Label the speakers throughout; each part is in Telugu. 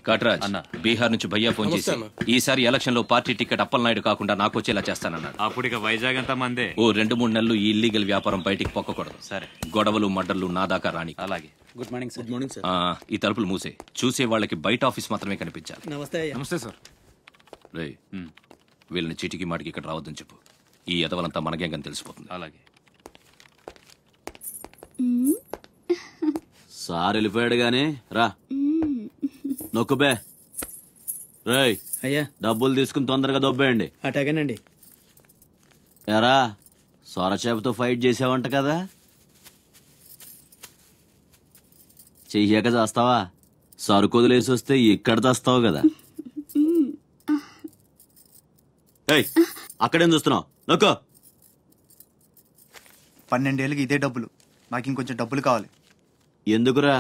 Speaker 1: కట్రాజ్ అన్న బీహార్ నుంచి భయ్యా ఫోన్ చేసి ఈసారి ఎలక్షన్ లో పార్టీ టికెట్ అప్పలనాయుడు కాకుండా నాకు వచ్చేలా చేస్తానన్నాడు.
Speaker 2: అప్పుడు ఇక వైజాగ్ అంతా మందే.
Speaker 1: ఓ 2-3 నెలలు ఈ ఇల్లీగల్ వ్యాపారం బయటికి పొక్కకూడదు.
Speaker 2: సరే.
Speaker 1: గొడవలు మడ్డర్లు నా దాకా రాని.
Speaker 2: అలాగే.
Speaker 3: Good morning sir. Good morning sir.
Speaker 1: ఈ తలుపులు మూసే. చూసే వాళ్ళకి బయట ఆఫీస్ మాత్రమే కనిపించాలి.
Speaker 3: నమస్తే.
Speaker 2: నమస్తే సార్.
Speaker 1: రే వీళ్ళని చీటికి మాటికి ఇక్కడ రావద్దని చెప్పు. ఈ ఎదవలంతా మనకేంగని తెలిసిపోతుంది.
Speaker 2: అలాగే.
Speaker 4: సార్ వెళ్ళిపోయాడు గాని రా నొక్కుబే. రేయ్
Speaker 3: అయ్యా
Speaker 4: డబ్బులు తీసుకుని తొందరగా దొబ్బేయండి.
Speaker 3: అటాగేనండి.
Speaker 4: ఎరా సొరచేపతో ఫైట్ చేసావంట కదా, చెయ్యాక చేస్తావా? సరుకుదులేసి వస్తే ఇక్కడ తెస్తావు కదా. ఏయ్ అక్కడేం చూస్తున్నావు? నొక్కో.
Speaker 5: 12 ఏళ్ళకి ఇదే డబ్బులు. నాకు ఇంకొంచెం డబ్బులు కావాలి.
Speaker 4: ఎందుకురా?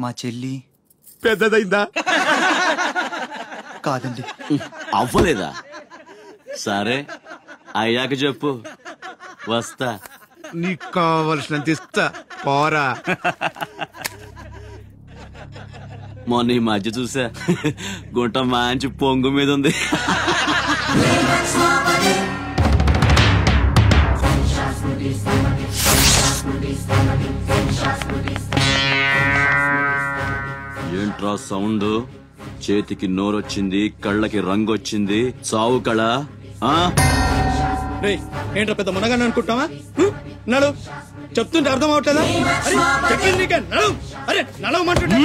Speaker 5: మా చెల్లి
Speaker 6: పెద్దదైందా?
Speaker 5: కాదండి.
Speaker 4: అవ్వలేదా? సరే అయ్యాక చెప్పు, వస్తా.
Speaker 6: నీకు కావలసినంత ఇస్తా, పోరా.
Speaker 4: మొన్న ఈ మధ్య చూసా, గుంట మంచి పొంగు మీద ఉంది. ఏంట్రా సౌండ్? చేతికి నోరొచ్చింది, కళ్ళకి రంగొచ్చింది, చావు కళ.
Speaker 3: ఏంట్రా పెద్ద మునగాన్ని అనుకుంటావా? నడు, చెప్తుంటే అర్థం అవట్లేదా? అరే నడవమంటుంటే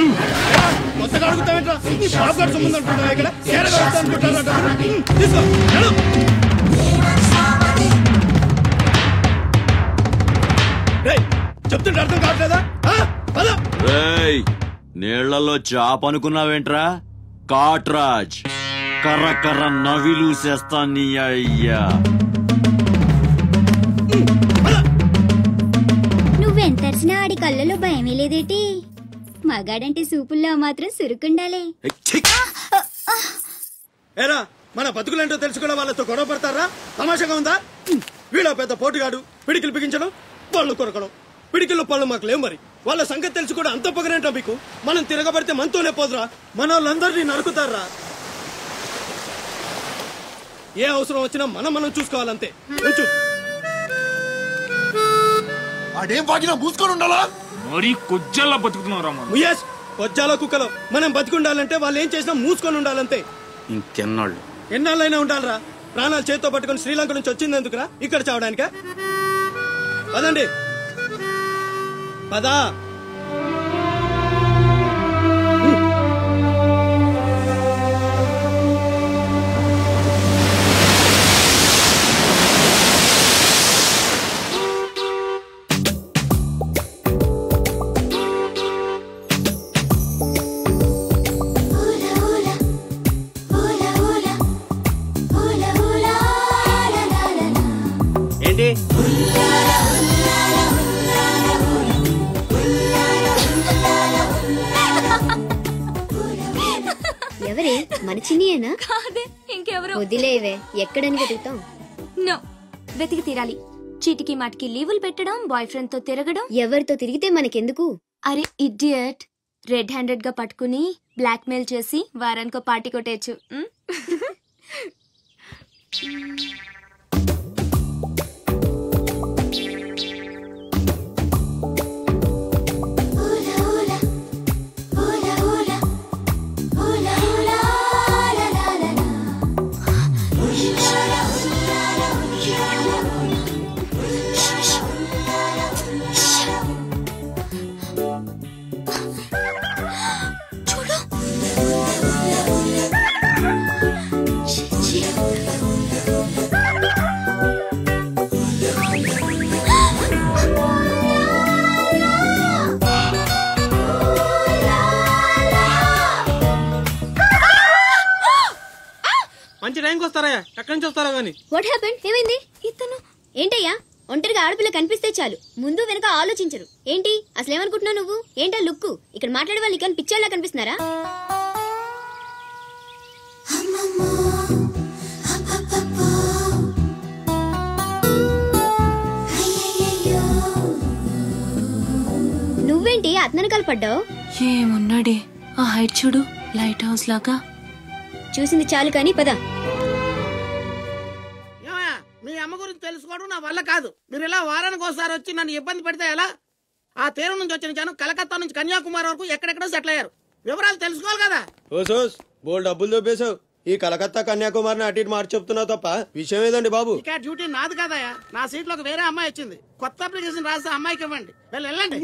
Speaker 3: కొత్తగా అడుగుతావేంట్రా? నీ పాపగారు సంబంధం అనుకుంటావా? ఇక్కడ తీసుకో. చెప్తుంటే అర్థం కావట్లేదా?
Speaker 4: నీళ్లలో చాప అనుకున్నావేంట్రా? కాట్రాజ్ కర్ర కర్ర నవిలూసేస్తా నీ అయ్యా.
Speaker 7: నువ్వెంతర్చినా ఆడి కళ్ళలో భయమే లేదేటి? మగాడంటే సూపుల్లో మాత్రం సురుకుండాలే.
Speaker 3: ఏరా మన బతుకులేంటో తెలుసుకోవడం వాళ్ళతో గొడవ పడతారా? తమాషాగా ఉందా? వీళ్ళ పెద్ద పోటుగాడు, పిడికిలు బిగించడం, పళ్ళు కొరకడం. పిడికిల్లో పళ్ళు మాకు లేవు. మరి వాళ్ళ సంగతి తెలుసు కూడా అంత పొగరేంటో మీకు? మనం తిరగబడితే మనతోనే పోదురా? మన వాళ్ళందరినీ నరుకుతారా? ఏ అవసరం వచ్చినా మనం చూసుకోవాలంతే.
Speaker 6: అదేం వాగినా మూసుకొని ఉండాలా?
Speaker 2: మరి కొజ్జల్లా బతుకుతున్నారా?
Speaker 3: కొజ్జాల కుక్కలో మనం బతికుండాలంటే వాళ్ళు ఏం చేసినా మూసుకొని ఉండాలంతే.
Speaker 4: ఇంకెన్నాళ్ళు
Speaker 3: ఎన్నాళ్ళైనా ఉండాలరా? ప్రాణాలు చేతితో పట్టుకుని శ్రీలంక నుంచి వచ్చింది ఎందుకురా? ఇక్కడ చావడానికా? పదండి పదా. ఏంటి
Speaker 7: ఎవరే? మన చిన్నియేనా?
Speaker 8: కాదే, ఇంకెవరు.
Speaker 7: వదిలేవే, ఎక్కడని వెతుకుతాం?
Speaker 8: నో, వెతికి తీరాలి. చీటికి మాటికి లీవులు పెట్టడం, బాయ్ ఫ్రెండ్ తో తిరగడం.
Speaker 7: ఎవరితో తిరిగితే మనకెందుకు?
Speaker 8: అరే ఇడియట్, రెడ్ హ్యాండెడ్ గా పట్టుకుని బ్లాక్ మెయిల్ చేసి వారానికో పార్టీ కొట్టేయచ్చు.
Speaker 3: మంచి టైంకి వస్తారా? ఎక్కడి నుంచి వస్తారా గానీ?
Speaker 7: What happened? ఏమైంది? ఇతను ఏంటయ్యా? ఒంటరిగా ఆడపిల్ల కనిపిస్తే చాలు ముందు వెనక ఆలోచించరు. ఏంటి అసలు ఏమనుకుంటున్నావు నువ్వు? ఏంటా లుక్కు? ఇక్కడ మాట్లాడే వాళ్ళు ఇక్కడ పిచ్చోళ్ళ కనిపిస్తున్నారా? నువ్వేంటి అతనని కలపడ్డావు?
Speaker 8: ఏమున్నాడే ఆ హైట్ చూడు. లైట్ హౌస్ లాగా.
Speaker 7: చూసింది చాలు కానీ పద.
Speaker 9: మీ అమ్మ గురించి తెలుసుకోవడం నా వల్ల కాదు. మీరు ఇలా వారానికి ఒకసారి వచ్చి నన్ను ఇబ్బంది పెడితే ఎలా? ఆ తీరం నుంచి వచ్చిన జనం కలకత్తా నుంచి కన్యాకుమారి వరకు ఎక్కడెక్కడో సెటిల్ అయ్యారు. వివరాలు తెలుసుకోవాలి కదా.
Speaker 3: ఓసోస్ బోల్ డబ్బులు దొబ్బేశావు. ఈ కలకత్తా కన్యాకుమారిని అటు ఇటు మార్చి చెప్తున్నావు తప్ప విషయం ఏదండి బాబు?
Speaker 9: ఇక డ్యూటీ నాది కదయా. నా సీట్ లోకి వేరే అమ్మాయి వచ్చింది. కొత్త అప్లికేషన్ రాస్తే అమ్మాయికి ఇవ్వండి. వెళ్ళండి.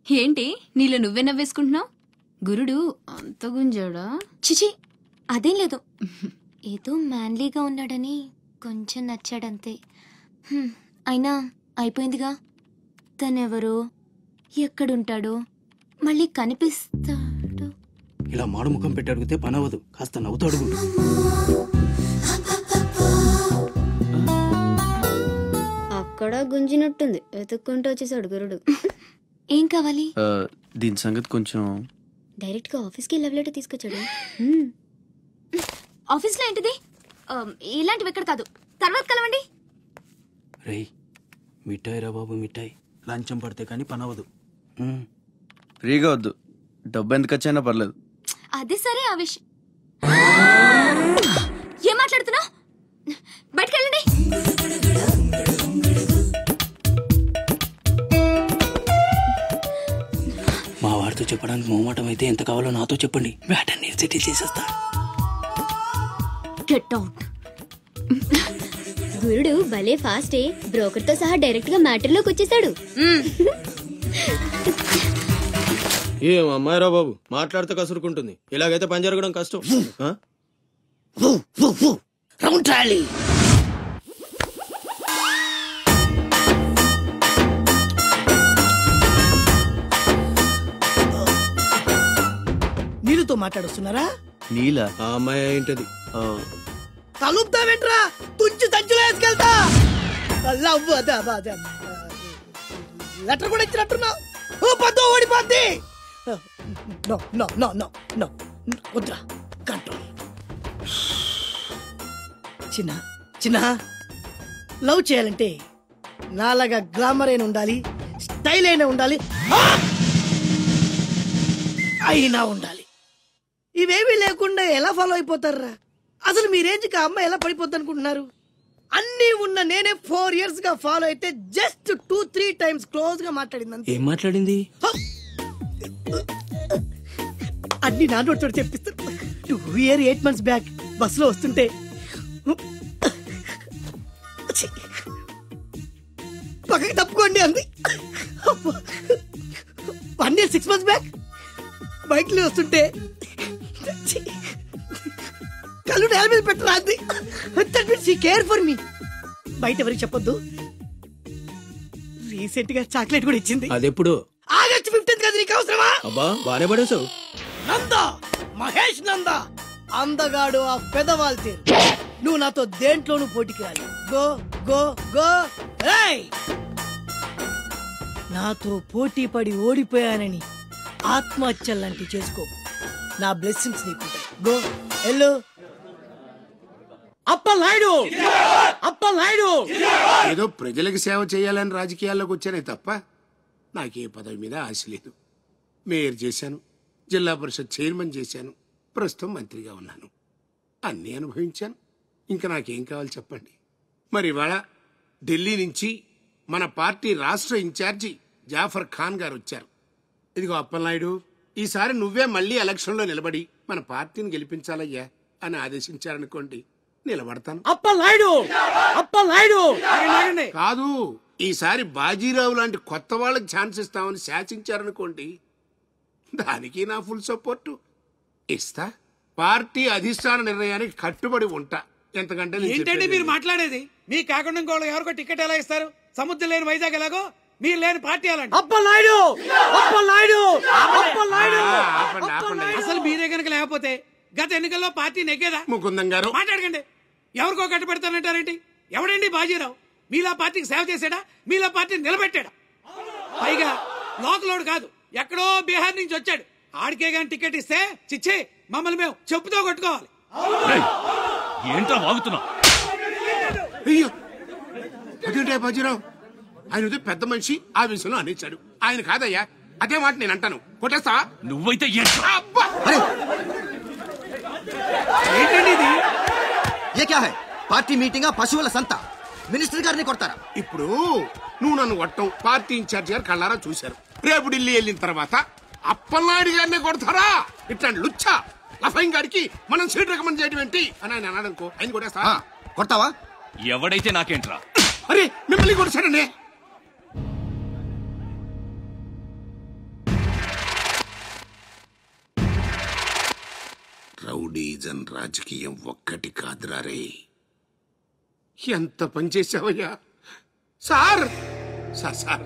Speaker 8: ఏంటి నీలో నువ్వే నవ్వేసుకుంటున్నావు? గురుడు అంత గుంజాడా?
Speaker 7: చిచి అదేం లేదు, ఏదో మ్యాన్లీగా ఉన్నాడని కొంచెం నచ్చాడంతే. అయినా అయిపోయిందిగా. తనెవరో, ఎక్కడుంటాడో, మళ్ళీ కనిపిస్తాడు.
Speaker 9: ఇలా మాడు ముఖం పెట్టి అడిగితే పని అవ్వదు. కాస్త నవ్వుతూ అడుగు.
Speaker 7: అక్కడ గుంజినట్టుంది. వెతుక్కుంటూ వచ్చేసాడు గురుడు.
Speaker 8: ఏం కావాలి?
Speaker 4: దీని సంగతి కొంచెం.
Speaker 7: డైరెక్ట్ గా ఆఫీస్కి లవ్ లెటర్ తీసుకొచ్చాడు.
Speaker 8: ఆఫీస్లో ఏంటిది? ఇలాంటివి ఎక్కడ కాదు, తర్వాత కలవండి.
Speaker 9: రేయ్ మిఠాయి రా బాబు, మిఠాయి. లంచం పడితే కానీ పని అవ్వదు.
Speaker 4: ఫ్రీగా వద్దు, డబ్బు ఎందుకు వచ్చైనా పర్లేదు.
Speaker 8: అదే సరే. ఆ విషయం ఏం మాట్లాడుతున్నావు? బయటకెళ్ళండి.
Speaker 9: మా వారితో చెప్పడానికి మొహమాటం అయితే ఎంత కావాలో నాతో చెప్పండి. బ్యాటర్ని సెటిల్ చేసేస్తా.
Speaker 8: Get out.
Speaker 7: గురుడు భలే ఫాస్టే. బ్రోకర్ తో సహా డైరెక్ట్ గా మ్యాటర్ లోకి వచ్చేసాడు.
Speaker 3: ఏం అమ్మాయిరా బాబు, మాట్లాడితే కసురుకుంటుంది. ఇలాగైతే పని జరగడం కష్టం.
Speaker 9: Round trolley. నీళ్ళతో మాట్లాడుస్తున్నారా?
Speaker 4: నీలా?
Speaker 3: ఆ అమ్మాయి ఏంటది?
Speaker 9: కలుపుతా వెంట్రా, తుంచి సంచులో వేసుకెళ్తా. లెటర్ కూడా ఇచ్చినట్టున్నా. పద్దు ఓడిపోద్ది. వద్దురా, కంట్రోల్. చిన్న చిన్న లవ్ చేయాలంటే నాలాగా గ్లామర్ అయినా ఉండాలి, స్టైల్ అయినా ఉండాలి, అయినా ఉండాలి. ఇవేమీ లేకుండా ఎలా ఫాలో అయిపోతారా? అసలు మీ రేంజ్కి ఆ అమ్మాయి ఎలా పడిపోద్ది అనుకుంటున్నారు? అన్ని ఉన్న నేనే 4 years గా ఫాలో అయితే జస్ట్ 2-3 times క్లోజ్ గా మాట్లాడింది. ఏం మాట్లాడింది? అన్ని నా నోటితో చెప్పిస్తాను. 8 months బ్యాక్ బస్ లో వస్తుంటే పక్కకి తప్పుకోండి అంది. 1 year 6 months బ్యాక్ బైక్ లో వస్తుంటే కళ్ళు నేల మీద పెట్టరా అంది. Care for me. బయట ఎవరికి చెప్పొద్దు. రీసెంట్ గా చాక్లెట్ కూడా ఇచ్చింది.
Speaker 3: అదెప్పుడు?
Speaker 9: August 15th కదా. నీకు అవసరమా?
Speaker 3: అబ్బా బానే పడేసావు.
Speaker 9: నందా, మహేష్ నందా, అందగాడు ఆ పెదవాల్ తీరు. నువ్వు నాతో దేంట్లోనూ పోటీకి రాలి. Go go go. నాతో పోటీ పడి ఓడిపోయానని ఆత్మహత్యలాంటి చేసుకో. నా బ్లెస్సింగ్స్ నీకుంటాయి. గో ఎల్లు. అప్పలనాయుడు, అప్పలనాయుడు.
Speaker 6: ఏదో ప్రజలకు సేవ చేయాలని రాజకీయాల్లోకి వచ్చానే తప్ప నాకే పదవి మీద ఆశ లేదు. మేయర్ చేశాను, జిల్లా పరిషత్ చైర్మన్ చేశాను, ప్రస్తుతం మంత్రిగా ఉన్నాను. అన్నీ అనుభవించాను. ఇంకా నాకేం కావాలి చెప్పండి. మరి ఇవాళ ఢిల్లీ నుంచి మన పార్టీ రాష్ట్ర ఇన్ఛార్జి జాఫర్ ఖాన్ గారు వచ్చారు. ఇదిగో అప్పలనాయుడు, ఈసారి నువ్వే మళ్ళీ ఎలక్షన్లో నిలబడి మన పార్టీని గెలిపించాలయ్యా అని ఆదేశించారనుకోండి, నిలబడతాను.
Speaker 9: అప్పలనాయుడు, అప్పలనాయుడు
Speaker 6: కాదు, ఈసారి బాజీరావు లాంటి కొత్త వాళ్ళకి ఛాన్స్ ఇస్తామని శాసించారనుకోండి, దానికి నా ఫుల్ సపోర్టు ఇస్తా. పార్టీ అధిష్టాన నిర్ణయానికి కట్టుబడి ఉంటా. ఎంతకంటే
Speaker 9: ఏంటంటే మీరు మాట్లాడేది? మీ కాకుండా ఇంకో ఎవరికో టికెట్ ఎలా ఇస్తారు? సముద్రం లేని వైజాగ్ ఎలాగో మీరు లేని పార్టీ అలాంటి. అప్పలనాయుడు, అప్పలనాయుడు, అప్పలనాయుడు. అసలు మీరే కనుక లేకపోతే గత ఎన్నికల్లో పార్టీ నెగ్గేదా?
Speaker 6: ముకుందం గారు
Speaker 9: మాట్లాడకండి. ఎవరికో కట్టబెడతానంటారేంటి? ఎవడండి బాజీరావు? మీలా పార్టీకి సేవ చేశాడా? మీలా పార్టీని నిలబెట్టాడా? పైగా లోకలోడు కాదు, ఎక్కడో బీహార్ నుంచి వచ్చాడు. ఆడికే గాని టికెట్ ఇస్తే చిచ్చే మమ్మల్ని మేము చెప్పుతో కొట్టుకోవాలి.
Speaker 1: ఏంట్రా వాగుతున్నావు?
Speaker 6: అయ్యో అదేంటే బాజీరావు, ఆయన ఏదో పెద్ద మనిషి ఆ విషయంలో అనేశాడు. ఆయన కాదయ్యా, అదే మాట నేను అంటాను. కొట్టేస్తావా?
Speaker 1: నువ్వైతే
Speaker 6: అబ్బా!
Speaker 9: ఏంటండి ఇది?
Speaker 3: ఏ క్యా హై? పార్టీ మీటింగ్ పశువుల సంత, మినిస్టర్ గారిని కొడతారా?
Speaker 6: ఇప్పుడు నువ్వు నన్ను కొట్టం పార్టీ ఇన్ఛార్జ్ గారు కళ్ళారా చూశారు. రేపు ఢిల్లీ వెళ్ళిన తర్వాత అప్పలనాయుడు గారిని కొడతారా? ఇట్లాంటి లుచ్చా లఫైన్ గారికి మనం సీట్ రికమెండ్ చేయడం ఏంటి అని ఆయన అన్నాడనుకో, ఆయన కొట్టేస్తా.
Speaker 3: కొడతావా?
Speaker 1: ఎవడైతే నాకేంట్రా?
Speaker 6: అరే మిమ్మల్ని కొట్టాడండి. రౌడీజన్ రాజకీయం ఒక్కటి కాదురా రే. ఎంత పని చేశావయ్యా సార్. సార్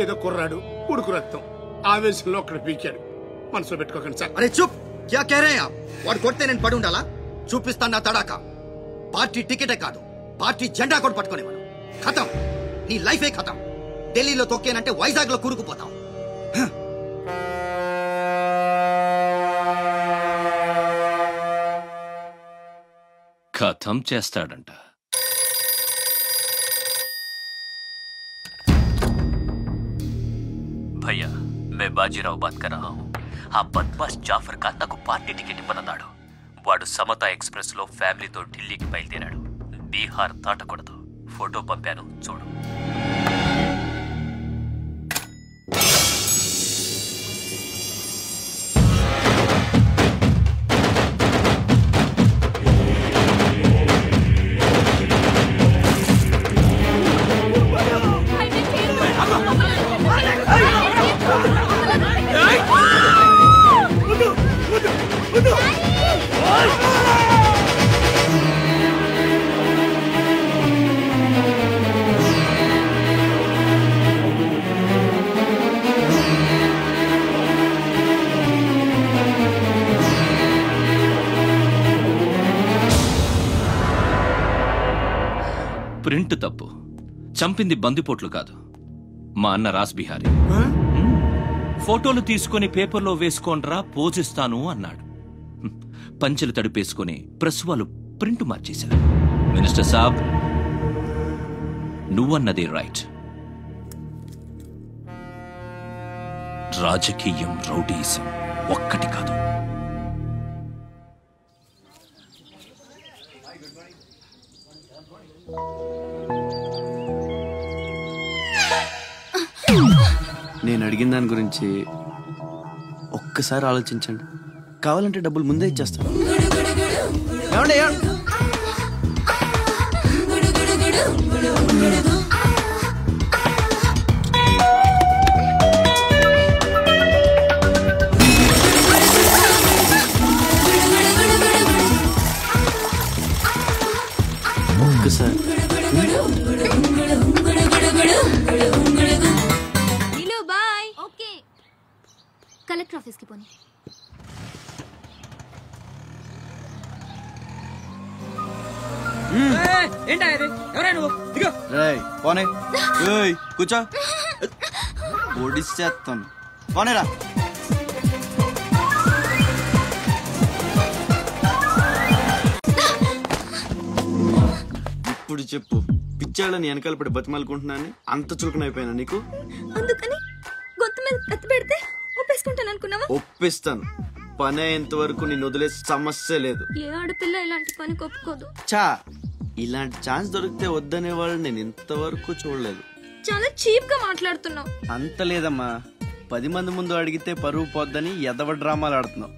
Speaker 6: ఏదో కుర్రాడు ఉడుకు రక్తం ఆవేశంలో అక్కడ పీకాడు, మనసులో పెట్టుకోకండి సార్.
Speaker 3: అరే చూప్, క్యా కహ రహే ఆప్? వాడు కొడితే నేను పడి ఉండాలా? చూపిస్తాను నా తడాక. పార్టీ టికెటే కాదు, పార్టీ జెండా కూడా పట్టుకునేవాడు. ఖతం, నీ లైఫే ఖతం. ఢిల్లీలో తొక్కేనంటే వైజాగ్ లో కూరుకుపోతాం.
Speaker 1: ఖతం చేస్తాడంట.
Speaker 10: भैया मैं बाजीराव बात कर रहा हूँ. ఆ బద్మాష్ జాఫర్ ఖాన్ నాకు పార్టీ టికెట్ ఇవ్వనన్నాడు. వాడు సమతా ఎక్స్ప్రెస్ లో ఫ్యామిలీతో ఢిల్లీకి బయలుదేరాడు. బీహార్ దాటకూడదు. ఫోటో పంపాను చూడు.
Speaker 1: ప్రింట్ తప్పు, చంపింది బందిపోట్లు కాదు, మా అన్న రాస్ బిహారీ. ఫోటోలు తీసుకుని పేపర్లో వేసుకోండ్రా పోజిస్తాను అన్నాడు. పంచెలు తడిపేసుకుని ప్రెస్ వాళ్ళు ప్రింట్ మార్చేశారు. మినిస్టర్ సాబ్, నువ్వన్నది రైట్. రాజకీయం రౌడీయిజం ఒక్కటి కాదు.
Speaker 4: నేను అడిగిన దాని గురించి ఒక్కసారి ఆలోచించండి. కావాలంటే డబ్బులు ముందే ఇచ్చేస్తాను. ఒక్కసారి
Speaker 8: బాయ్. ఓకే, కలెక్టర్ ఆఫీస్కి పోనీ.
Speaker 5: పోనే కూర్చో, ఓడిచేస్తాను. పోనేరా. ఇప్పుడు చెప్పు, పిచ్చాళ్ళని వెనకాల పడి బతిమాలుకుంటున్నాను అంత చురుకునైపోయినా నీకు?
Speaker 8: అందుకని గొంతు మీద కత్తి పెడితే ఒప్పేసుకుంటాను అనుకున్నావా?
Speaker 4: ఒప్పిస్తాను. పని అయ్యేంత వరకు నేను వదిలే సమస్య లేదు.
Speaker 8: ఏ ఆడపిల్ల ఇలాంటి పని ఒప్పుకోదు.
Speaker 4: చా, ఇలాంటి ఛాన్స్ దొరికితే వద్దనే వాళ్ళు నేను ఇంతవరకు చూడలేదు.
Speaker 8: చాలా చీప్ గా మాట్లాడుతున్నావు.
Speaker 4: అంత లేదమ్మా, 10 మంది ముందు అడిగితే పరువు పోద్దని ఎదవ డ్రామాలు ఆడుతున్నావు.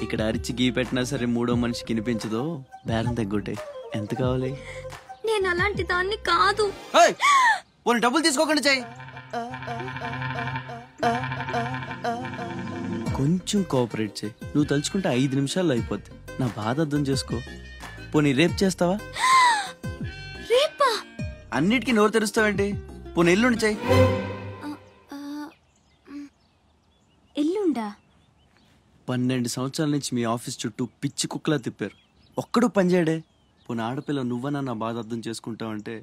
Speaker 4: ఇక్కడ అరిచి గీ పెట్టినా సరే మూడో మనిషికి వినిపించదో బేరం తగ్గుంటే ఎంత కావాలి?
Speaker 8: నేను అలాంటి దాన్ని కాదు.
Speaker 5: పోనీ డబ్బులు తీసుకోకండి చెయ్యి.
Speaker 4: కొంచెం కోఆపరేట్ చేయి. నువ్వు తలుచుకుంటే 5 నిమిషాల్లో అయిపోద్ది. నా బాధ అర్థం చేసుకో. పోనీ రేపు చేస్తావా?
Speaker 8: రేపా?
Speaker 4: అన్నిటికీ నోరు తెరుస్తావేంటి? పోనీ ఎల్లుండి చెయ్యి.
Speaker 8: ఎల్లుండా?
Speaker 4: 12 సంవత్సరాల నుంచి మీ ఆఫీస్ చుట్టూ పిచ్చి కుక్కలా తిప్పారు, ఒక్కడు పనిచేయడే. పోనీ ఆడపిల్ల నువ్వన్నా నా బాధ అర్థం చేసుకుంటావంటే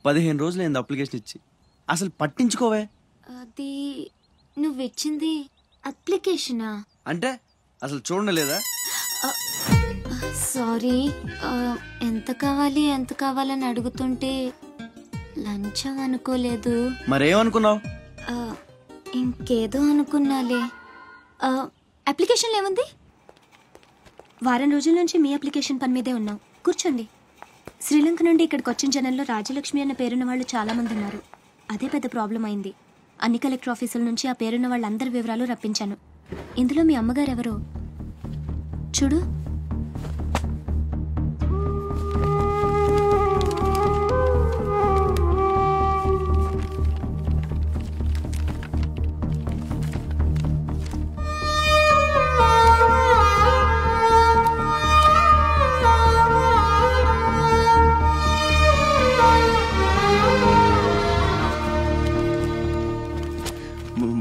Speaker 4: 15 రోజులు అయింది అప్లికేషన్ ఇచ్చి, అసలు పట్టించుకోవే.
Speaker 8: అది నువ్విచ్చింది అప్లికేషనా?
Speaker 4: అంటే అసలు చూడలేదా?
Speaker 8: సారీ, ఎంత కావాలని అడుగుతుంటే లంచం అనుకోలేదు.
Speaker 4: మరేమనుకున్నావు?
Speaker 8: ఇంకేదో అనుకున్నాలే. అప్లికేషన్లో ఏముంది? వారం రోజుల నుంచి మీ అప్లికేషన్ పని మీదే ఉన్నాం. కూర్చోండి. శ్రీలంక నుండి ఇక్కడికి వచ్చిన జనంలో రాజలక్ష్మి అన్న పేరున్న వాళ్ళు చాలా మంది ఉన్నారు. అదే పెద్ద ప్రాబ్లం అయింది. అన్ని కలెక్టర్ ఆఫీసుల నుంచి ఆ పేరున్న వాళ్ళందరి వివరాలు రప్పించాను. ఇందులో మీ అమ్మగారు ఎవరో చూడు.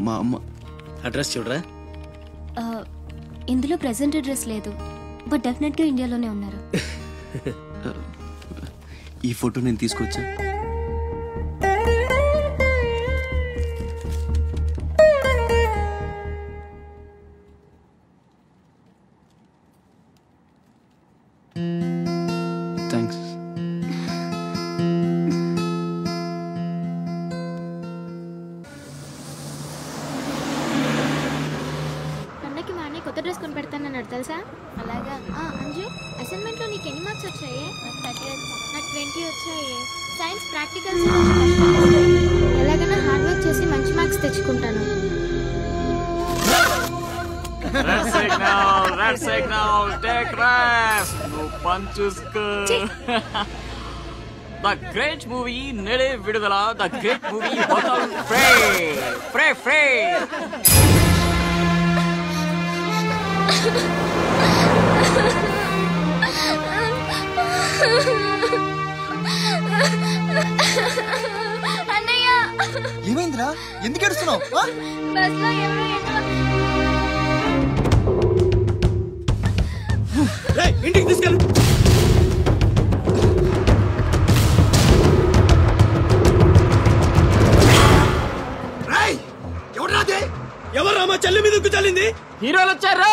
Speaker 4: మా అమ్మ
Speaker 3: అడ్రస్ చూడరా.
Speaker 8: ఇందులో ప్రెసెంట్ అడ్రస్ లేదు, బట్ డెఫినెట్గా ఇండియాలోనే ఉన్నారు.
Speaker 4: ఈ ఫోటో నేను తీసుకొచ్చా. థ్యాంక్స్.
Speaker 7: పండక్కి మా అన్నయ్య కొత్త డ్రెస్ కొని పెడతానన్నాడు తెలుసా? అలాగా. అంజు, అసైన్మెంట్లో నీకు ఎన్ని మార్క్స్ వచ్చాయి? నాకు 20 వచ్చాయి. సైన్స్ ప్రాక్టికల్స్ ఎలాగైనా హార్డ్ వర్క్ చేసి మంచి మార్క్స్ తెచ్చుకుంటాను.
Speaker 2: Red signal take rest. నువ్వు పని చూసుకో. ద గ్రేట్ మూవీ నేడే విడుదల. ద గ్రేట్ మూవీ హోటల్ ఫ్రే ఫ్రే ఫ్రే.
Speaker 7: అన్నయ్య,
Speaker 4: ఏమైందిరా? ఎందుకు ఏడుస్తున్నావు?
Speaker 7: బస్లో ఎవరో
Speaker 3: ఇంటికి తీసుకెళ్ళు. ఎవరు రామా చెల్లి మీద ఉక్కు చల్లింది?
Speaker 2: హీరోలు వచ్చారు.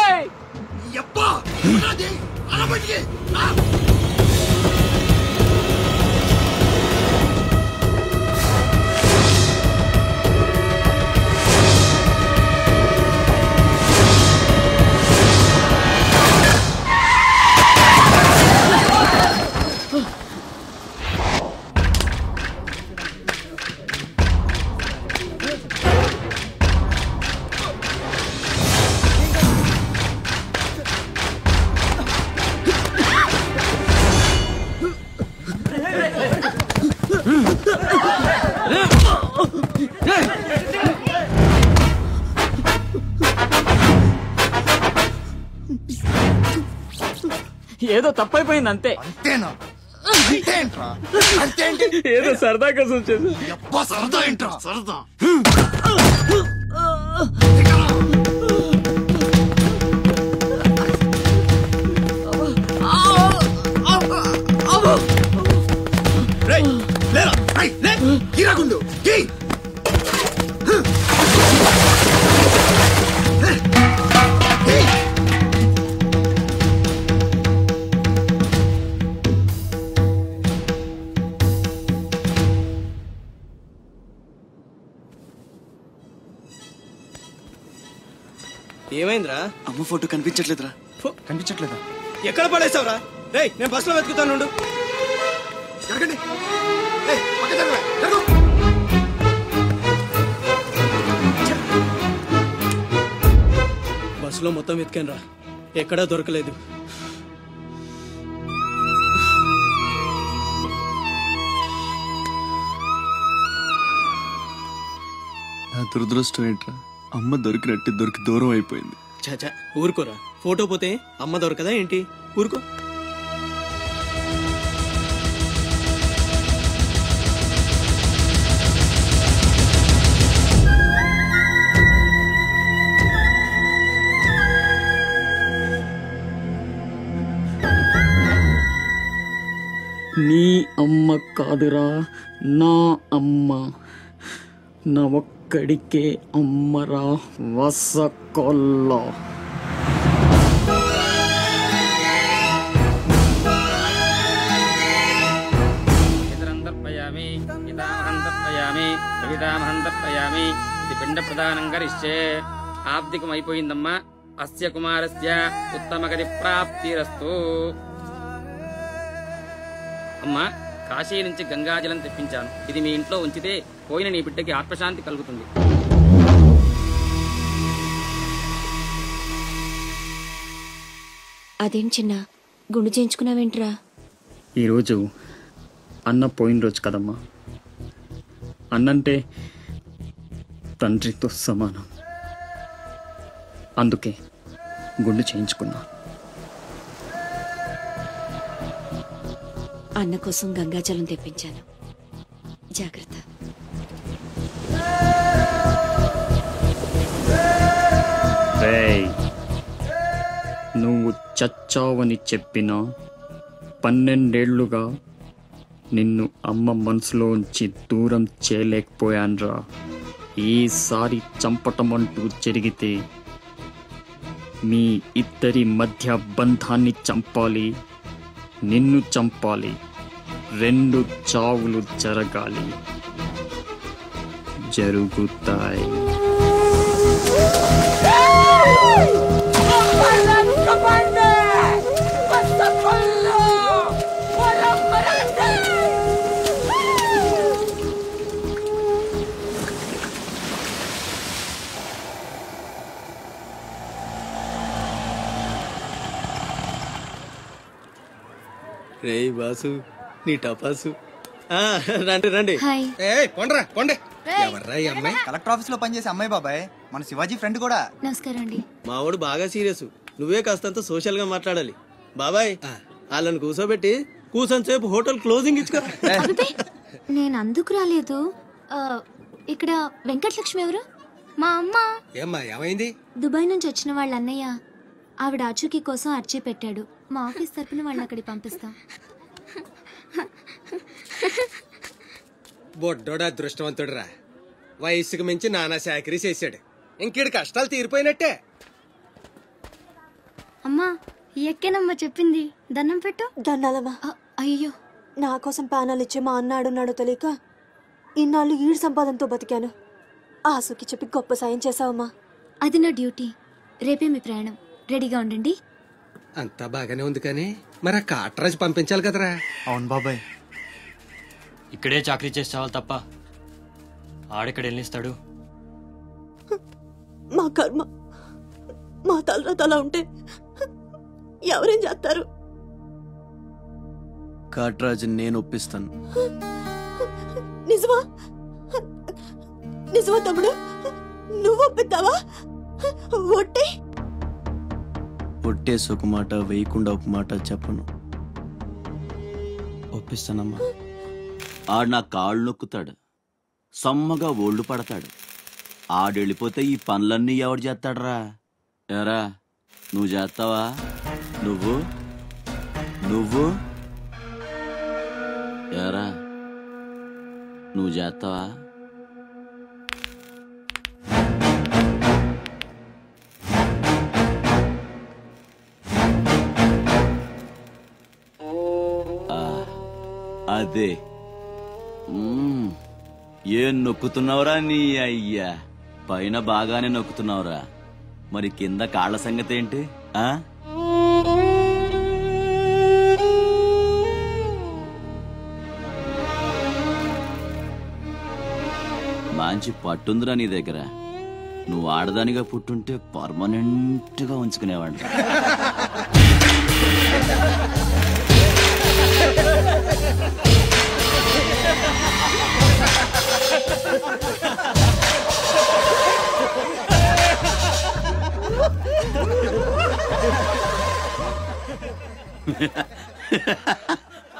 Speaker 2: ఏదో తప్పైపోయింది అంతే.
Speaker 11: అంతేనా?
Speaker 2: ఏదో సరదా కోసం వచ్చేది.
Speaker 11: సరదా ఏంట్రా? సరదా
Speaker 6: గిరాకుండు
Speaker 3: ఏమైందిరా?
Speaker 4: అమ్మ ఫోటో కనిపించట్లేదురా.
Speaker 11: కనిపించట్లేదా?
Speaker 3: ఎక్కడ పడేసావురా? రేయ్, నేను బస్సులో వెతుకుతాను. బస్సులో మొత్తం వెతికాను రా, ఎక్కడా దొరకలేదు.
Speaker 4: నా దురదృష్టం ఏంట్రా, అమ్మ దొరికి దూరం అయిపోయింది.
Speaker 3: చాచా ఊరుకోరా, ఫోటో పోతే అమ్మ దొరకదా ఏంటి? ఊరుకో.
Speaker 2: నీ అమ్మ కాదురా, నా అమ్మ. నా ఒక్కడికే అమ్మరా వసకొల్ల.
Speaker 12: इधर अंदर भैया
Speaker 2: తర్పయామి పితామహం తర్పయామి ప్రపితామహం తర్పయామి ఇది పిండ ప్రదానం కరిష్యే. ఆబ్దికం అయిపోయిందమ్మా. అస్య కుమారస్య ఉత్తమగతి ప్రాప్తిరస్తు. అమ్మా, కాశీ నుంచి గంగాజలం తెప్పించాను. ఇది మీ ఇంట్లో ఉంచితే పోయిన నీ బిడ్డకి ఆత్మశాంతి కలుగుతుంది.
Speaker 8: అదేం చిన్న గుండు చేయించుకున్నావేంట్రా?
Speaker 12: ఈరోజు అన్న పోయిన రోజు కదమ్మా. అన్నంటే తండ్రితో సమానం. అందుకే గుండు చేయించుకున్నా.
Speaker 8: అన్న కోసం గంగాజలం తెప్పించాను. జాగ్రత్త.
Speaker 12: రేయ్, నువ్వు చచ్చావని చెప్పినా 12 ఏళ్లుగా నిన్ను అమ్మ మనసులోంచి దూరం చేయలేకపోయాన్రా. ఈసారి చంపటం అంటూ జరిగితే మీ ఇద్దరి మధ్య బంధాన్ని చంపాలి, నిన్ను చంపాలి. 2 చావులు జరగాలి. జరుగుతాయి.
Speaker 3: రే బాసు, నీ టపాసు. రండి రండి.
Speaker 11: కొండ్రా కొండే. ఎవర్రా ఈ అమ్మాయి? కలెక్టర్ ఆఫీస్ లో పనిచేసే అమ్మాయి బాబాయ్, మన శివాజీ ఫ్రెండ్ కూడా.
Speaker 8: నమస్కారం అండి.
Speaker 3: మావాడు బాగా సీరియస్. నువ్వే కాస్తంత సోషల్ గా మాట్లాడాలి. బాబాయ్, వాళ్ళని కూర్చోబెట్టి కూర్చొని సేపు హోటల్ క్లోజింగ్ ఇచ్చుకో.
Speaker 8: నేను అందుకు రాలేదు. ఇక్కడ వెంకటలక్ష్మి ఎవరు? మా అమ్మ.
Speaker 11: ఏమ్మా ఏమైంది?
Speaker 8: దుబాయ్ నుంచి వచ్చిన వాళ్ళ అన్నయ్య ఆవిడ ఆచూకీ కోసం అర్జీ పెట్టాడు. మా ఆఫీస్ తరపున వాళ్ళని అక్కడికి పంపిస్తాం.
Speaker 11: బొడ్డోడు అదృష్టవంతుడురా. వయసుకు మించి నానా చాకరీ చేశాడు. ఇంకేడు కష్టాలు తీరిపోయినట్టే.
Speaker 7: అమ్మా, ఎక్కేనమ్మా చెప్పింది. దండం పెట్టు.
Speaker 8: దండాలమ్మా. అయ్యో,
Speaker 13: నా కోసం ప్యానాలు ఇచ్చే మా అన్న ఆడున్నాడో తెలియక ఇన్నాళ్ళు ఈడు సంపాదనతో బతికాను. ఆసుకి చెప్పి గొప్ప సాయం చేసావమ్మా.
Speaker 8: అది నా డ్యూటీ. రేపే మీ ప్రయాణం. రెడీగా ఉండండి.
Speaker 11: అంతా బాగానే ఉంది కానీ మరి ఆ కాట్రాజు పంపించాలి కదరా.
Speaker 14: అవును బాబాయ్, ఇక్కడే చాకరీ చేసి చావాలి తప్ప ఆడెక్కడ వెళ్ళిస్తాడు.
Speaker 13: మా కర్మ, మా తలరాత అలా ఉంటే ఎవరేం చేస్తారు?
Speaker 4: కాట్రాజు నేను ఒప్పిస్తాను.
Speaker 13: నిజమా? నిజమా తమ్ముడు? నువ్వు ఒప్పిస్తావా? ఒట్టే
Speaker 4: ఒట్టేసి ఒక మాట, వేయకుండా ఒక మాట చెప్పను. ఒప్పిస్తానమ్మా. ఆడు నా కాళ్ళు నొక్కుతాడు, సమ్మగా ఒళ్ళు పడతాడు. ఆడెళ్ళిపోతే ఈ పనులన్నీ ఎవడు చేస్తాడరా? ఎరా, నువ్వు చేస్తావా? నువ్వు నువ్వు ఎరా, నువ్వు చేస్తావా? అదే. ఏం నొక్కుతున్నావురా నీ అయ్యా? పైన బాగానే నొక్కుతున్నావురా, మరి కింద కాళ్ళ సంగతి ఏంటి? మంచి పట్టుందిరా నీ దగ్గర. నువ్వు ఆడదానిగా పుట్టుంటే పర్మనెంట్ గా ఉంచుకునేవాడు.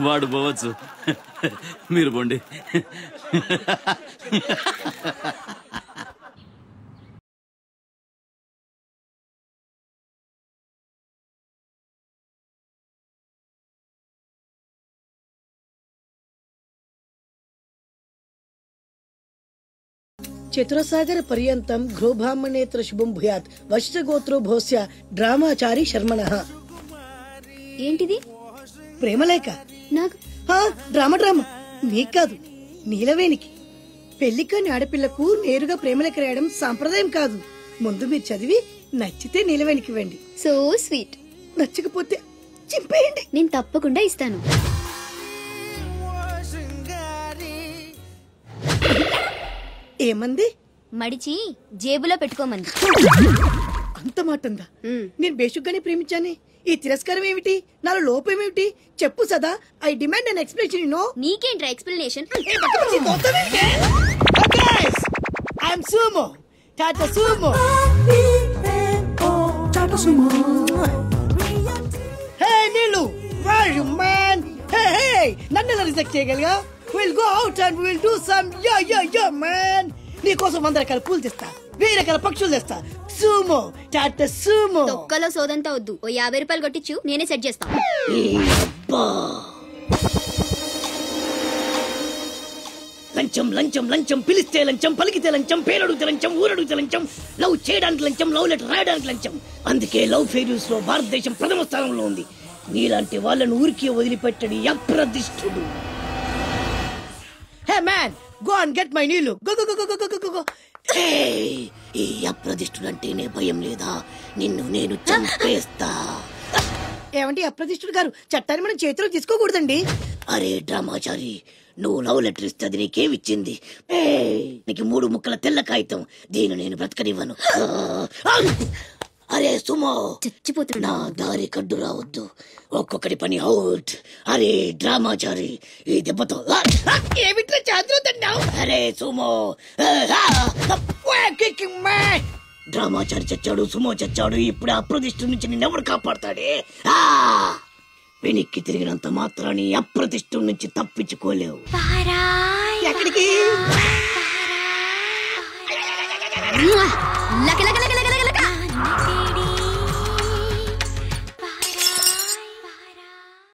Speaker 4: వాడు పోవచ్చు, మీరు పోండి.
Speaker 15: చతురసాగర పర్యంతం ఘ్రోబ్రాహ్మణేత్ర శుభం భూయాత్ వశిష్ఠగోత్రో భోస్య డ్రామాచారి శర్మణః.
Speaker 8: ఏంటిది?
Speaker 15: ప్రేమలేఖ.
Speaker 8: నాకు
Speaker 15: డ్రామా నీకు కాదు, నీలవేణికి. పెళ్లికాని ఆడపిల్లకు నేరుగా ప్రేమలకు రాయడం సాంప్రదాయం కాదు. ముందు మీరు చదివి నచ్చితే నీలవేణికి ఇవ్వండి.
Speaker 7: So sweet.
Speaker 15: నచ్చకపోతే చింపేయండి.
Speaker 7: నేను తప్పకుండా ఇస్తాను.
Speaker 15: ఏమంది?
Speaker 7: మడిచి జేబులో పెట్టుకోమంది.
Speaker 15: అంత మాట ఉందా? నేను బేషుగ్గానే ప్రేమించానే. ఈ తిరస్కారం ఏమిటి? నాలో లోపం ఏమిటి? చెప్పు Sada. I demand an explanation. No.
Speaker 7: నీకేంట్రా explanation?
Speaker 15: I'm Sumo. Tata Sumo. Hey Neelu, where are you man? Hey, నన్ను ఎలా రిజెక్ట్ చేయగలిగా? We'll go out and we'll do some yeah man. నీకోసం 100 రకాల పూలు తెస్తా, 1000 రకాల పక్షులు తెస్తా. Sumo, Tata Sumo.
Speaker 7: తొక్కలో సోదంతా వద్దు. ఓ 50 రూపాయలు కొట్టించు, నేనే సెట్ చేస్తా.
Speaker 15: లంచం లంచం లంచం, పిలిస్తే లంచం, పలికితే లంచం, పేరడుగుతే లంచం, ఊరడుగుతే లంచం, లవ్ చేయడానికి లంచం, లవ్ లెటర్ రాయడానికి లంచం. అందుకే లవ్ ఫెయిల్యూర్స్ లో భారతదేశం ప్రథమ స్థానంలో ఉంది. నీలాంటి వాళ్ళను ఊరికి వదిలిపెట్టడి అప్రదిష్టుడు. Hey man, go and get my నీళ్ళు. Go go go go go go. ఈ అప్రదిష్టుడు అంటేనే భయం లేదా? నిన్ను నేను చంపేస్తా. ఏమంటే అప్రదిష్టుడు గారు, చట్టాన్ని మనం చేతిలో తీసుకోకూడదండి. అరే డ్రామాచారి, నువ్వు లవ్ లెటర్ ఇస్తే అది నీకేమిచ్చింది? నీకు 3 ముక్కల తెల్ల కాగితం. దీన్ని నేను బ్రతకనివ్వను. అరే సుమో, చచ్చిపోతున్నా. నా దారి కడ్డు రావద్దు. ఒక్కొక్కటి పని అవుట్. అరే డ్రామాచారి, ఈ దెబ్బతో ఏమిట్లా చాదుతున్నావు? అరే సుమో, డ్రామాచారి చచ్చాడు, సుమో చచ్చాడు. ఇప్పుడు అప్రతిష్ఠ నుంచి నిన్నెవడు కాపాడతాడే? వెనక్కి తిరిగినంత మాత్రాన్ని అప్రతిష్ఠ నుంచి తప్పించుకోలేవు. ఎక్కడికి?